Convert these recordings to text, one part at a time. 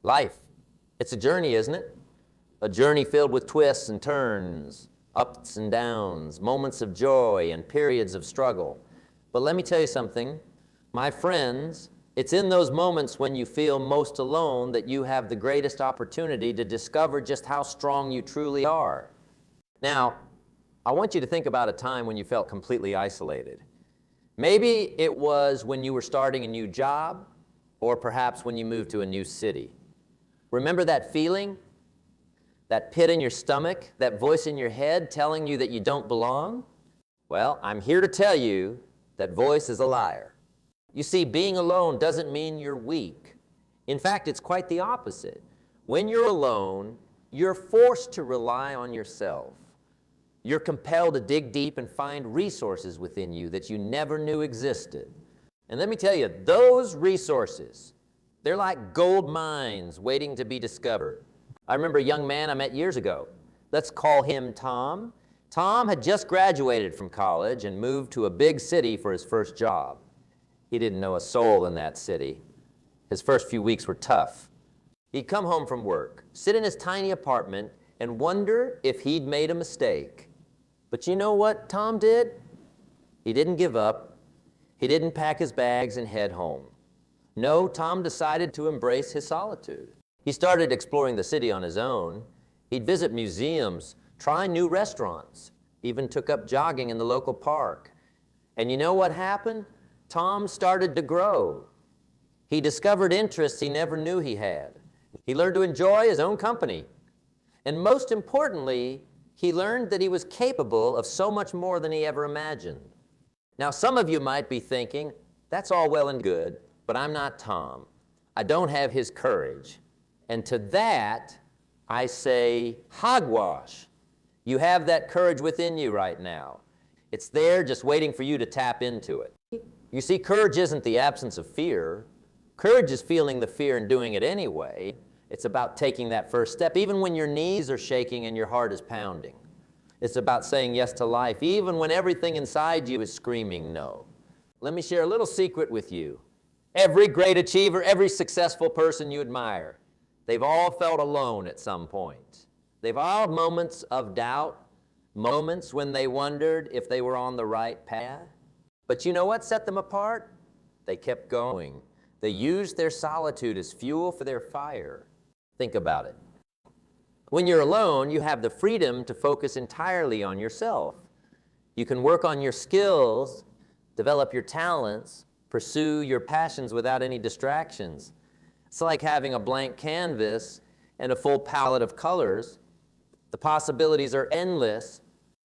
Life, it's a journey, isn't it? A journey filled with twists and turns, ups and downs, moments of joy and periods of struggle. But let me tell you something, my friends, it's in those moments when you feel most alone that you have the greatest opportunity to discover just how strong you truly are. Now, I want you to think about a time when you felt completely isolated. Maybe it was when you were starting a new job, or perhaps when you moved to a new city. Remember that feeling? That pit in your stomach, that voice in your head telling you that you don't belong? Well, I'm here to tell you that voice is a liar. You see, being alone doesn't mean you're weak. In fact, it's quite the opposite. When you're alone, you're forced to rely on yourself. You're compelled to dig deep and find resources within you that you never knew existed. And let me tell you, those resources, they're like gold mines waiting to be discovered. I remember a young man I met years ago. Let's call him Tom. Tom had just graduated from college and moved to a big city for his first job. He didn't know a soul in that city. His first few weeks were tough. He'd come home from work, sit in his tiny apartment, and wonder if he'd made a mistake. But you know what Tom did? He didn't give up. He didn't pack his bags and head home. No, Tom decided to embrace his solitude. He started exploring the city on his own. He'd visit museums, try new restaurants, even took up jogging in the local park. And you know what happened? Tom started to grow. He discovered interests he never knew he had. He learned to enjoy his own company. And most importantly, he learned that he was capable of so much more than he ever imagined. Now, some of you might be thinking, that's all well and good, but I'm not Tom. I don't have his courage. And to that, I say, hogwash. You have that courage within you right now. It's there just waiting for you to tap into it. You see, courage isn't the absence of fear. Courage is feeling the fear and doing it anyway. It's about taking that first step, even when your knees are shaking and your heart is pounding. It's about saying yes to life, even when everything inside you is screaming no. Let me share a little secret with you. Every great achiever, every successful person you admire, they've all felt alone at some point. They've all had moments of doubt, moments when they wondered if they were on the right path. But you know what set them apart? They kept going. They used their solitude as fuel for their fire. Think about it. When you're alone, you have the freedom to focus entirely on yourself. You can work on your skills, develop your talents, pursue your passions without any distractions. It's like having a blank canvas and a full palette of colors. The possibilities are endless.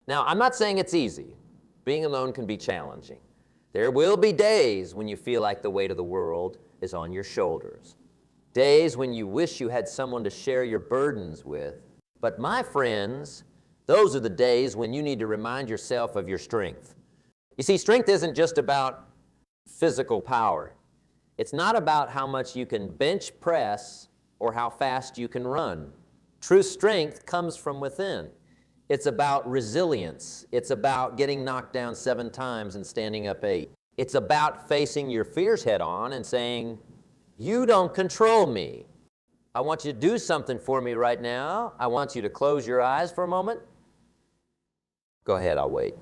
Now, I'm not saying it's easy. Being alone can be challenging. There will be days when you feel like the weight of the world is on your shoulders. Days when you wish you had someone to share your burdens with. But my friends, those are the days when you need to remind yourself of your strength. You see, strength isn't just about physical power. It's not about how much you can bench press or how fast you can run. True strength comes from within. It's about resilience. It's about getting knocked down 7 times and standing up 8. It's about facing your fears head on and saying, you don't control me. I want you to do something for me right now. I want you to close your eyes for a moment. Go ahead, I'll wait.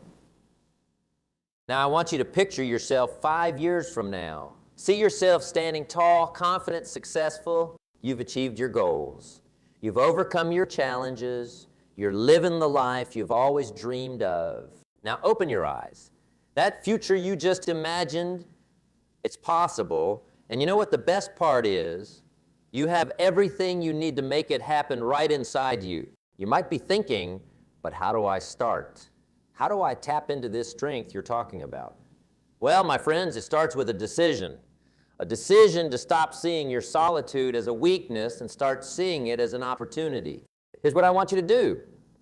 Now I want you to picture yourself 5 years from now. See yourself standing tall, confident, successful. You've achieved your goals. You've overcome your challenges. You're living the life you've always dreamed of. Now open your eyes. That future you just imagined, it's possible. And you know what the best part is? You have everything you need to make it happen right inside you. You might be thinking, but how do I start? How do I tap into this strength you're talking about? Well, my friends, it starts with a decision. A decision to stop seeing your solitude as a weakness and start seeing it as an opportunity. Here's what I want you to do.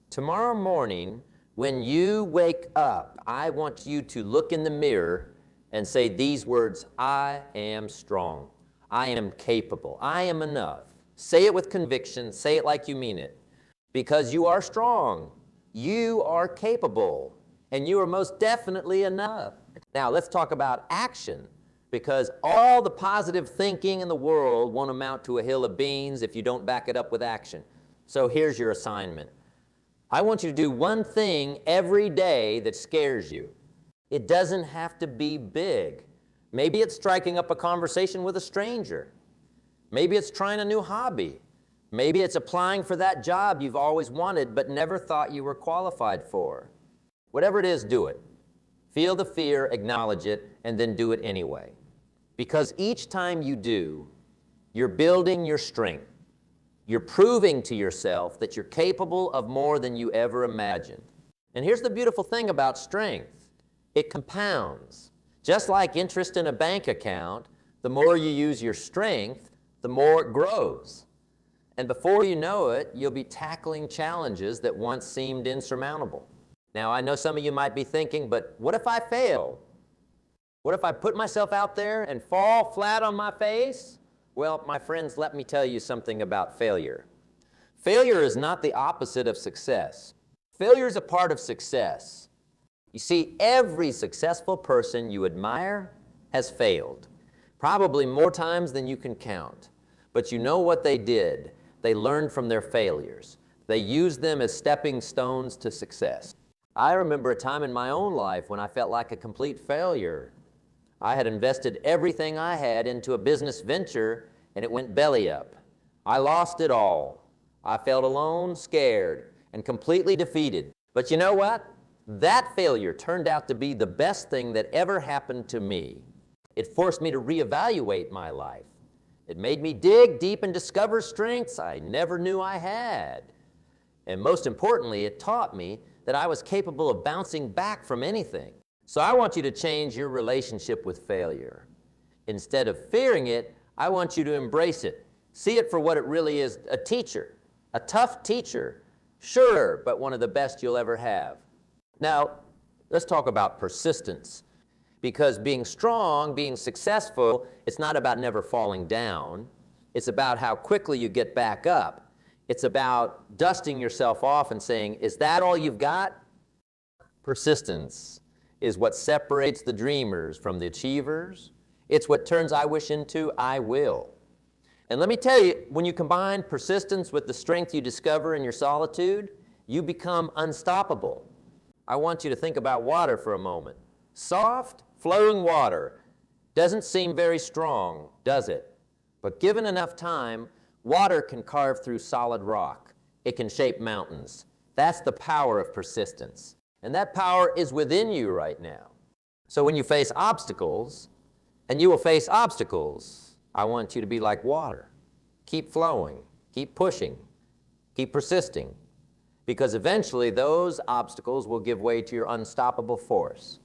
Tomorrow morning, when you wake up, I want you to look in the mirror and say these words, I am strong. I am capable. I am enough. Say it with conviction. Say it like you mean it. Because you are strong. You are capable. And you are most definitely enough. Now, let's talk about action. because all the positive thinking in the world won't amount to a hill of beans if you don't back it up with action. So here's your assignment. I want you to do one thing every day that scares you. It doesn't have to be big. Maybe it's striking up a conversation with a stranger. Maybe it's trying a new hobby. Maybe it's applying for that job you've always wanted but never thought you were qualified for. Whatever it is, do it. Feel the fear, acknowledge it, and then do it anyway. Because each time you do, you're building your strength. You're proving to yourself that you're capable of more than you ever imagined. And here's the beautiful thing about strength. It compounds. Just like interest in a bank account, the more you use your strength, the more it grows. And before you know it, you'll be tackling challenges that once seemed insurmountable. Now, I know some of you might be thinking, but what if I fail? What if I put myself out there and fall flat on my face? Well, my friends, let me tell you something about failure. Failure is not the opposite of success. Failure is a part of success. You see, every successful person you admire has failed, probably more times than you can count. But you know what they did? They learned from their failures. They used them as stepping stones to success. I remember a time in my own life when I felt like a complete failure. I had invested everything I had into a business venture and it went belly up. I lost it all. I felt alone, scared, and completely defeated. But you know what? That failure turned out to be the best thing that ever happened to me. It forced me to reevaluate my life. It made me dig deep and discover strengths I never knew I had. And most importantly, it taught me that I was capable of bouncing back from anything. So I want you to change your relationship with failure. Instead of fearing it, I want you to embrace it. See it for what it really is, a teacher, a tough teacher. Sure, but one of the best you'll ever have. Now, let's talk about persistence. Because being strong, being successful, it's not about never falling down. It's about how quickly you get back up. It's about dusting yourself off and saying, is that all you've got? Persistence is what separates the dreamers from the achievers. It's what turns I wish into I will. And let me tell you, when you combine persistence with the strength you discover in your solitude, you become unstoppable. I want you to think about water for a moment. Soft, flowing water doesn't seem very strong, does it? But given enough time, water can carve through solid rock. It can shape mountains. That's the power of persistence. And that power is within you right now. So when you face obstacles, and you will face obstacles, I want you to be like water. Keep flowing, keep pushing, keep persisting, because eventually those obstacles will give way to your unstoppable force.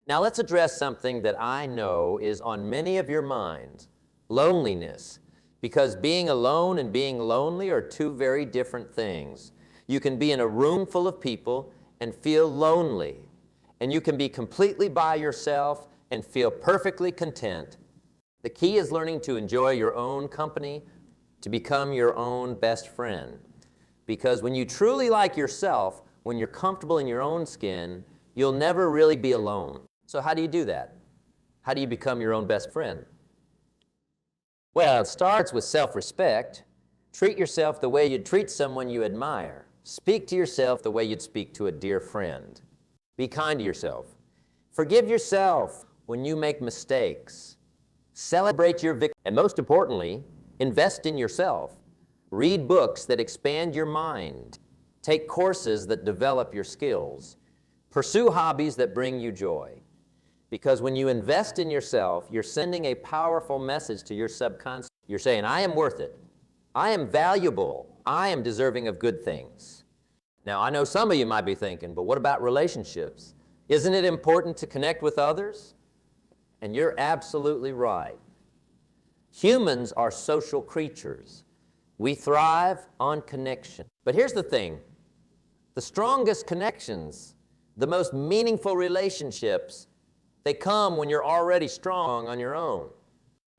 Now let's address something that I know is on many of your minds, loneliness, because being alone and being lonely are two very different things. You can be in a room full of people and feel lonely, and you can be completely by yourself and feel perfectly content. The key is learning to enjoy your own company, to become your own best friend. Because when you truly like yourself, when you're comfortable in your own skin, you'll never really be alone. So how do you do that? How do you become your own best friend? Well, it starts with self-respect. Treat yourself the way you'd treat someone you admire. Speak to yourself the way you'd speak to a dear friend. Be kind to yourself. Forgive yourself when you make mistakes. Celebrate your victory. And most importantly, invest in yourself. Read books that expand your mind. Take courses that develop your skills. Pursue hobbies that bring you joy. Because when you invest in yourself, you're sending a powerful message to your subconscious. You're saying, I am worth it. I am valuable. I am deserving of good things. Now, I know some of you might be thinking, but what about relationships? Isn't it important to connect with others? And you're absolutely right. Humans are social creatures. We thrive on connection. But here's the thing. The strongest connections, the most meaningful relationships, they come when you're already strong on your own.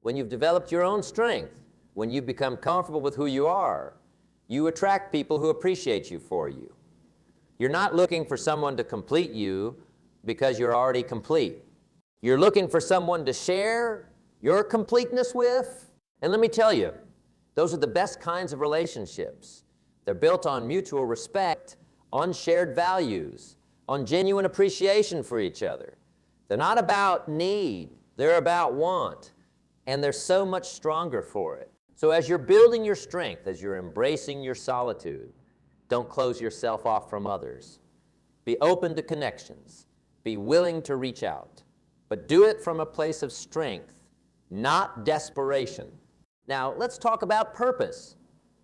When you've developed your own strength, when you've become comfortable with who you are, you attract people who appreciate you for you. You're not looking for someone to complete you because you're already complete. You're looking for someone to share your completeness with. And let me tell you, those are the best kinds of relationships. They're built on mutual respect, on shared values, on genuine appreciation for each other. They're not about need, they're about want. And they're so much stronger for it. So as you're building your strength, as you're embracing your solitude, don't close yourself off from others. Be open to connections. Be willing to reach out. But do it from a place of strength, not desperation. Now, let's talk about purpose.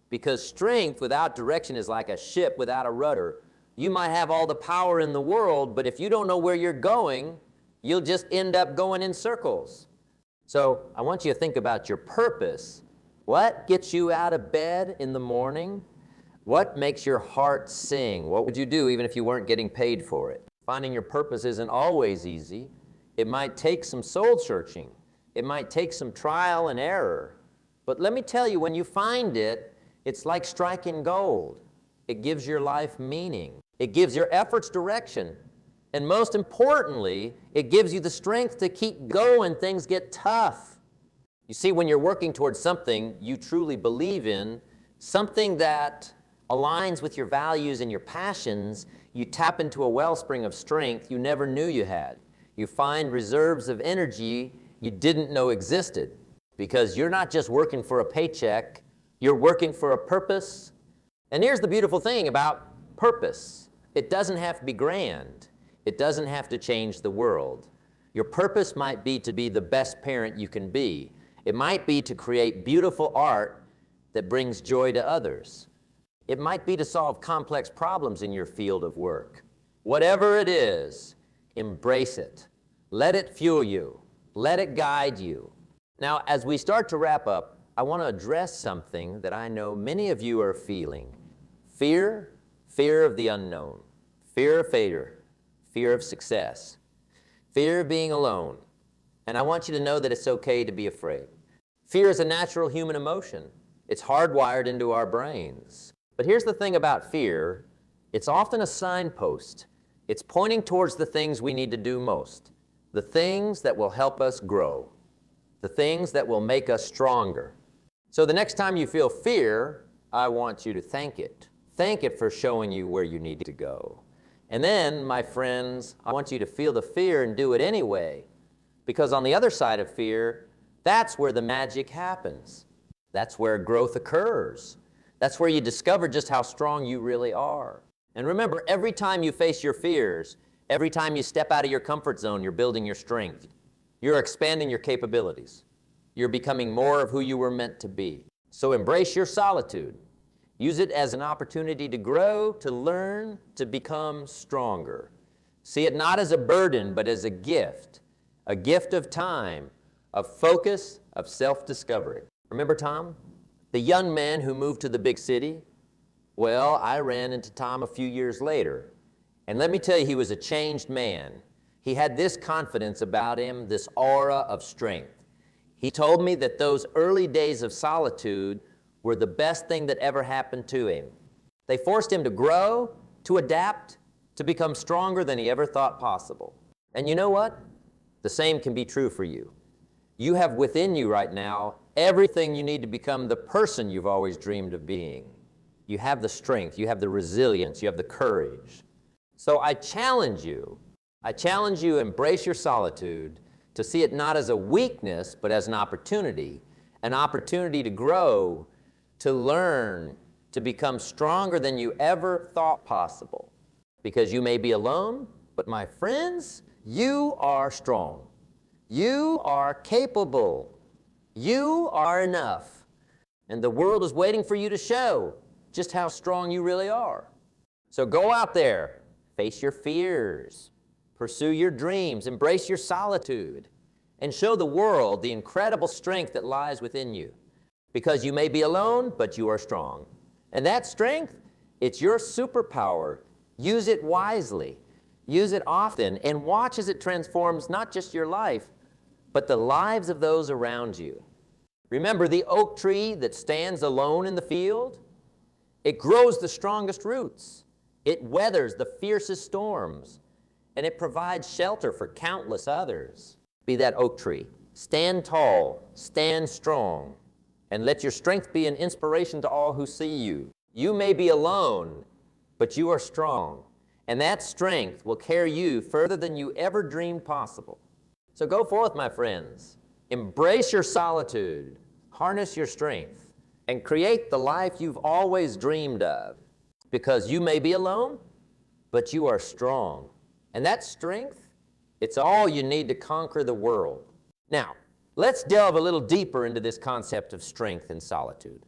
Because strength without direction is like a ship without a rudder. You might have all the power in the world, but if you don't know where you're going, you'll just end up going in circles. So I want you to think about your purpose. What gets you out of bed in the morning? What makes your heart sing? What would you do even if you weren't getting paid for it? Finding your purpose isn't always easy. It might take some soul searching. It might take some trial and error. But let me tell you, when you find it, it's like striking gold. It gives your life meaning. It gives your efforts direction. And most importantly, it gives you the strength to keep going when things get tough. You see, when you're working towards something you truly believe in, something that aligns with your values and your passions, you tap into a wellspring of strength you never knew you had. You find reserves of energy you didn't know existed. Because you're not just working for a paycheck, you're working for a purpose. And here's the beautiful thing about purpose. It doesn't have to be grand. It doesn't have to change the world. Your purpose might be to be the best parent you can be. It might be to create beautiful art that brings joy to others. It might be to solve complex problems in your field of work. Whatever it is, embrace it. Let it fuel you. Let it guide you. Now, as we start to wrap up, I want to address something that I know many of you are feeling. Fear, fear of the unknown, fear of failure, fear of success, fear of being alone. And I want you to know that it's okay to be afraid. Fear is a natural human emotion. It's hardwired into our brains. But here's the thing about fear. It's often a signpost. It's pointing towards the things we need to do most, the things that will help us grow, the things that will make us stronger. So the next time you feel fear, I want you to thank it. Thank it for showing you where you need to go. And then, my friends, I want you to feel the fear and do it anyway. Because on the other side of fear, that's where the magic happens. That's where growth occurs. That's where you discover just how strong you really are. And remember, every time you face your fears, every time you step out of your comfort zone, you're building your strength. You're expanding your capabilities. You're becoming more of who you were meant to be. So embrace your solitude. Use it as an opportunity to grow, to learn, to become stronger. See it not as a burden, but as a gift of time, of focus, of self-discovery. Remember Tom, the young man who moved to the big city? Well, I ran into Tom a few years later. And let me tell you, he was a changed man. He had this confidence about him, this aura of strength. He told me that those early days of solitude were the best thing that ever happened to him. They forced him to grow, to adapt, to become stronger than he ever thought possible. And you know what? The same can be true for you. You have within you right now everything you need to become the person you've always dreamed of being. You have the strength, you have the resilience, you have the courage. So I challenge you to embrace your solitude, to see it not as a weakness, but as an opportunity to grow, to learn, to become stronger than you ever thought possible. Because you may be alone, but my friends, you are strong. You are capable. You are enough. And the world is waiting for you to show just how strong you really are. So go out there, face your fears, pursue your dreams, embrace your solitude, and show the world the incredible strength that lies within you. Because you may be alone, but you are strong. And that strength, it's your superpower. Use it wisely. Use it often, and watch as it transforms not just your life, but the lives of those around you. Remember the oak tree that stands alone in the field? It grows the strongest roots. It weathers the fiercest storms, and it provides shelter for countless others. Be that oak tree. Stand tall, stand strong, and let your strength be an inspiration to all who see you. You may be alone, but you are strong, and that strength will carry you further than you ever dreamed possible. So go forth, my friends. Embrace your solitude, harness your strength, and create the life you've always dreamed of. Because you may be alone, but you are strong. And that strength, it's all you need to conquer the world. Now, let's delve a little deeper into this concept of strength and solitude.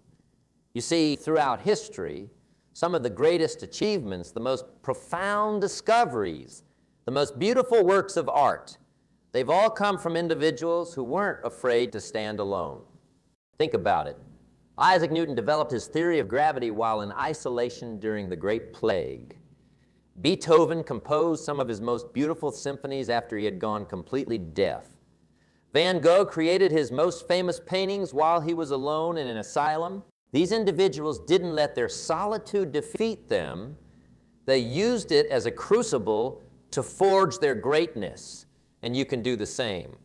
You see, throughout history, some of the greatest achievements, the most profound discoveries, the most beautiful works of art, they've all come from individuals who weren't afraid to stand alone. Think about it. Isaac Newton developed his theory of gravity while in isolation during the Great Plague. Beethoven composed some of his most beautiful symphonies after he had gone completely deaf. Van Gogh created his most famous paintings while he was alone in an asylum. These individuals didn't let their solitude defeat them. They used it as a crucible to forge their greatness, and you can do the same.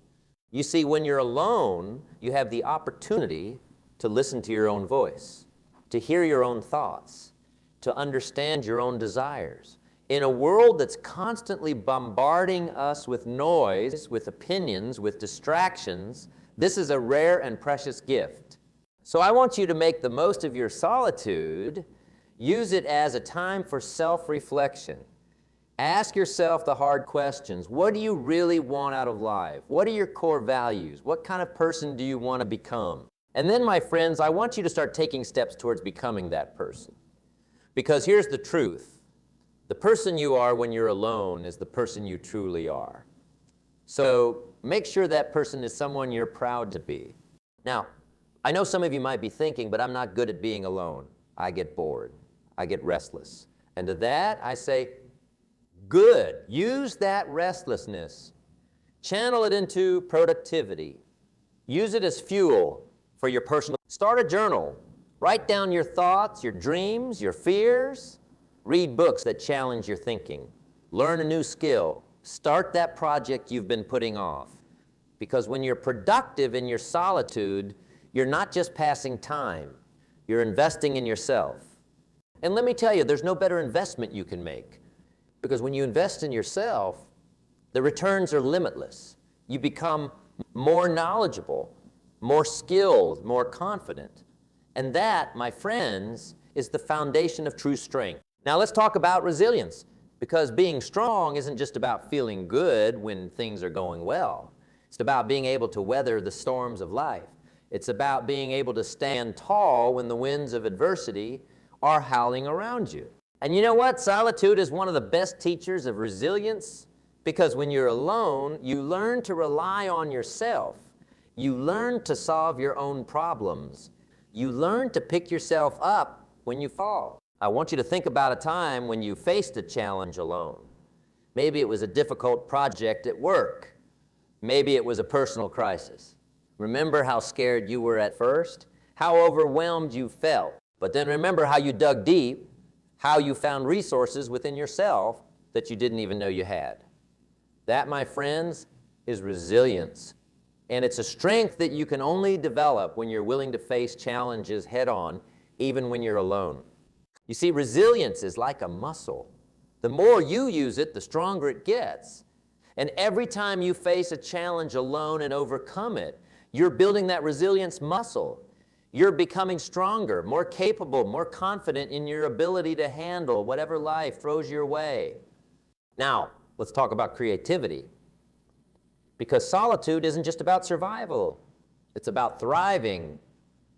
You see, when you're alone, you have the opportunity to listen to your own voice, to hear your own thoughts, to understand your own desires. In a world that's constantly bombarding us with noise, with opinions, with distractions, this is a rare and precious gift. So I want you to make the most of your solitude. Use it as a time for self-reflection. Ask yourself the hard questions. What do you really want out of life? What are your core values? What kind of person do you want to become? And then, my friends, I want you to start taking steps towards becoming that person. Because here's the truth. The person you are when you're alone is the person you truly are. So make sure that person is someone you're proud to be. Now, I know some of you might be thinking, but I'm not good at being alone. I get bored. I get restless. And to that, I say, good. Use that restlessness. Channel it into productivity. Use it as fuel for your personal. Start a journal. Write down your thoughts, your dreams, your fears. Read books that challenge your thinking. Learn a new skill. Start that project you've been putting off. Because when you're productive in your solitude, you're not just passing time. You're investing in yourself. And let me tell you, there's no better investment you can make. Because when you invest in yourself, the returns are limitless. You become more knowledgeable, more skilled, more confident. And that, my friends, is the foundation of true strength. Now let's talk about resilience, because being strong isn't just about feeling good when things are going well. It's about being able to weather the storms of life. It's about being able to stand tall when the winds of adversity are howling around you. And you know what? Solitude is one of the best teachers of resilience, because when you're alone, you learn to rely on yourself. You learn to solve your own problems. You learn to pick yourself up when you fall. I want you to think about a time when you faced a challenge alone. Maybe it was a difficult project at work. Maybe it was a personal crisis. Remember how scared you were at first? How overwhelmed you felt. But then remember how you dug deep, how you found resources within yourself that you didn't even know you had. That, my friends, is resilience. And it's a strength that you can only develop when you're willing to face challenges head-on, even when you're alone. You see, resilience is like a muscle. The more you use it, the stronger it gets. And every time you face a challenge alone and overcome it, you're building that resilience muscle. You're becoming stronger, more capable, more confident in your ability to handle whatever life throws your way. Now, let's talk about creativity. Because solitude isn't just about survival. It's about thriving.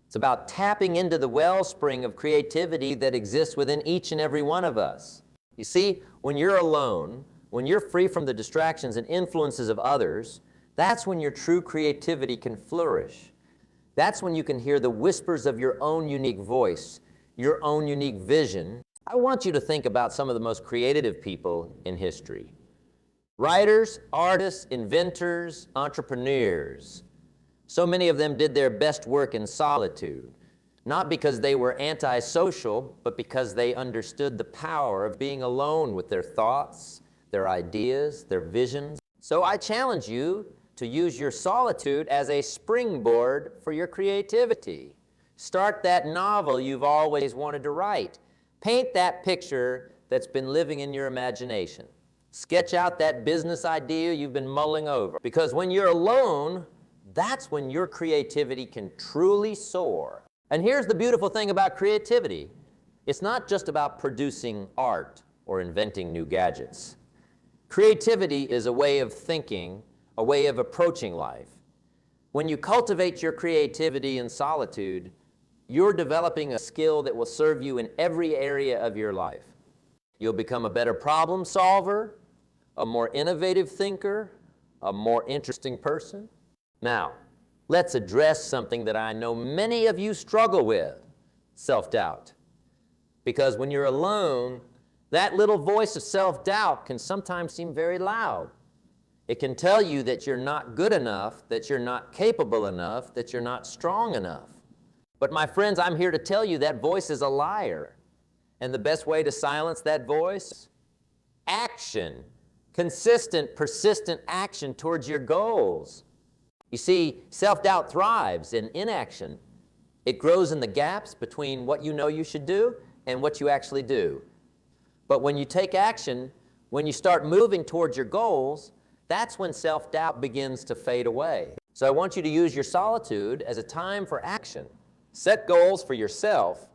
It's about tapping into the wellspring of creativity that exists within each and every one of us. You see, when you're alone, when you're free from the distractions and influences of others, that's when your true creativity can flourish. That's when you can hear the whispers of your own unique voice, your own unique vision. I want you to think about some of the most creative people in history. Writers, artists, inventors, entrepreneurs. So many of them did their best work in solitude, not because they were antisocial, but because they understood the power of being alone with their thoughts, their ideas, their visions. So I challenge you to use your solitude as a springboard for your creativity. Start that novel you've always wanted to write. Paint that picture that's been living in your imagination. Sketch out that business idea you've been mulling over. Because when you're alone, that's when your creativity can truly soar. And here's the beautiful thing about creativity. It's not just about producing art or inventing new gadgets. Creativity is a way of thinking, a way of approaching life. When you cultivate your creativity in solitude, you're developing a skill that will serve you in every area of your life. You'll become a better problem solver, a more innovative thinker, a more interesting person. Now, let's address something that I know many of you struggle with, self-doubt. Because when you're alone, that little voice of self-doubt can sometimes seem very loud. It can tell you that you're not good enough, that you're not capable enough, that you're not strong enough. But my friends, I'm here to tell you that voice is a liar. And the best way to silence that voice? Action. Consistent, persistent action towards your goals. You see, self-doubt thrives in inaction. It grows in the gaps between what you know you should do and what you actually do. But when you take action, when you start moving towards your goals, that's when self-doubt begins to fade away. So I want you to use your solitude as a time for action. Set goals for yourself,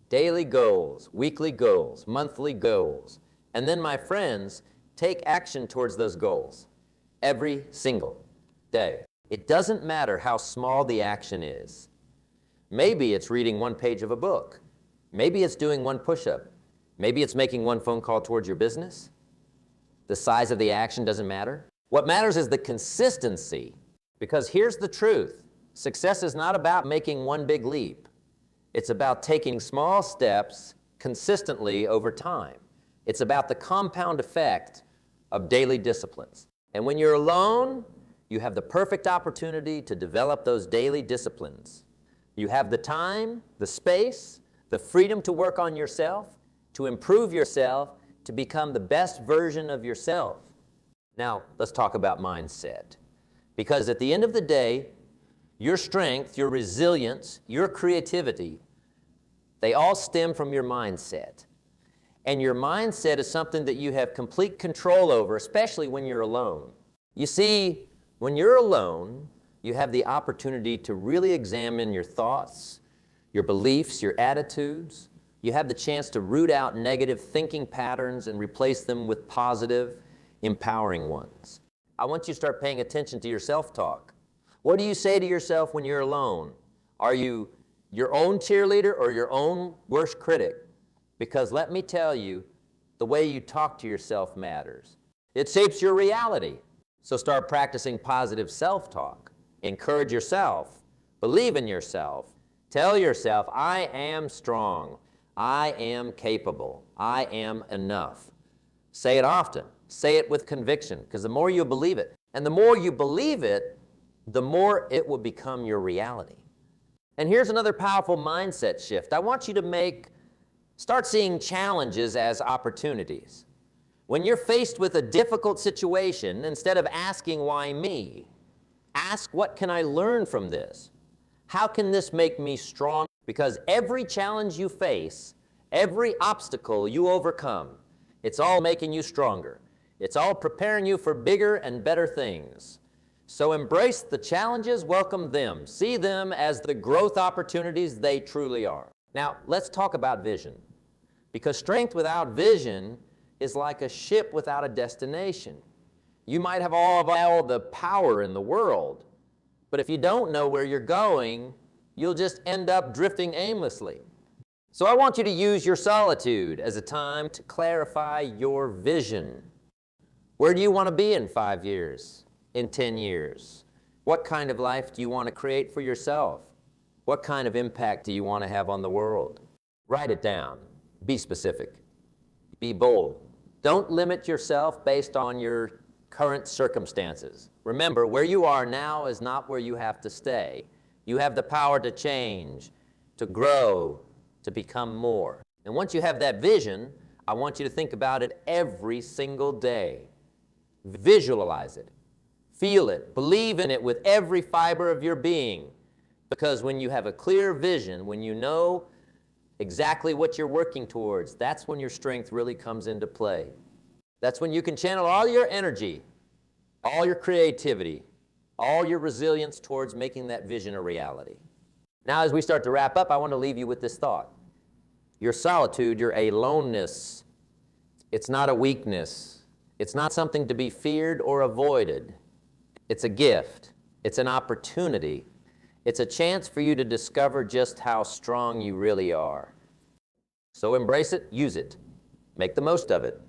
daily goals, weekly goals, monthly goals. And then, my friends, take action towards those goals every single day. It doesn't matter how small the action is. Maybe it's reading one page of a book. Maybe it's doing one push-up. Maybe it's making one phone call towards your business. The size of the action doesn't matter. What matters is the consistency. Because here's the truth. Success is not about making one big leap. It's about taking small steps consistently over time. It's about the compound effect of daily disciplines. And when you're alone, you have the perfect opportunity to develop those daily disciplines. You have the time, the space, the freedom to work on yourself, to improve yourself, to become the best version of yourself. Now, let's talk about mindset. Because at the end of the day, your strength, your resilience, your creativity, they all stem from your mindset. And your mindset is something that you have complete control over, especially when you're alone. You see, when you're alone, you have the opportunity to really examine your thoughts, your beliefs, your attitudes. You have the chance to root out negative thinking patterns and replace them with positive, empowering ones. I want you to start paying attention to your self-talk. What do you say to yourself when you're alone? Are you your own cheerleader or your own worst critic? Because let me tell you, the way you talk to yourself matters. It shapes your reality. So start practicing positive self-talk. Encourage yourself. Believe in yourself. Tell yourself, I am strong. I am capable. I am enough. Say it often. Say it with conviction, because the more you believe it, and the more you believe it, the more it will become your reality. And here's another powerful mindset shift. I want you to start seeing challenges as opportunities. When you're faced with a difficult situation, instead of asking, why me? Ask, what can I learn from this? How can this make me strong? Because every challenge you face, every obstacle you overcome, it's all making you stronger. It's all preparing you for bigger and better things. So embrace the challenges, welcome them. See them as the growth opportunities they truly are. Now, let's talk about vision. Because strength without vision is like a ship without a destination. You might have all the power in the world, but if you don't know where you're going, you'll just end up drifting aimlessly. So I want you to use your solitude as a time to clarify your vision. Where do you want to be in 5 years, in 10 years? What kind of life do you want to create for yourself? What kind of impact do you want to have on the world? Write it down. Be specific. Be bold. Don't limit yourself based on your current circumstances. Remember, where you are now is not where you have to stay. You have the power to change, to grow, to become more. And once you have that vision, I want you to think about it every single day. Visualize it. Feel it, believe in it with every fiber of your being. Because when you have a clear vision, when you know exactly what you're working towards, that's when your strength really comes into play. That's when you can channel all your energy, all your creativity, all your resilience towards making that vision a reality. Now, as we start to wrap up, I want to leave you with this thought. Your solitude, your aloneness, it's not a weakness. It's not something to be feared or avoided. It's a gift. It's an opportunity. It's a chance for you to discover just how strong you really are. So embrace it, use it, make the most of it.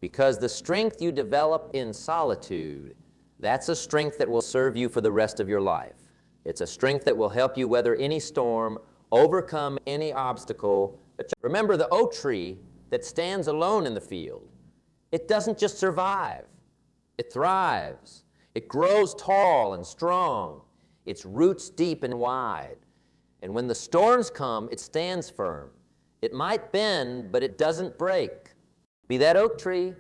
Because the strength you develop in solitude, that's a strength that will serve you for the rest of your life. It's a strength that will help you weather any storm, overcome any obstacle. Remember the oak tree that stands alone in the field. It doesn't just survive, it thrives. It grows tall and strong. Its roots deep and wide. And when the storms come, it stands firm. It might bend, but it doesn't break. Be that oak tree.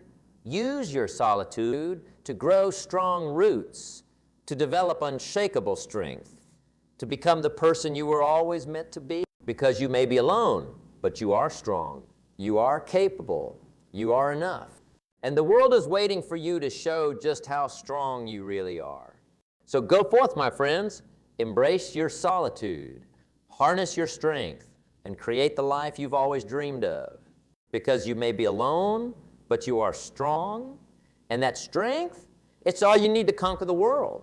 Use your solitude to grow strong roots, to develop unshakable strength, to become the person you were always meant to be. Because you may be alone, but you are strong. You are capable. You are enough. And the world is waiting for you to show just how strong you really are. So go forth, my friends. Embrace your solitude. Harness your strength and create the life you've always dreamed of. Because you may be alone, but you are strong. And that strength, it's all you need to conquer the world.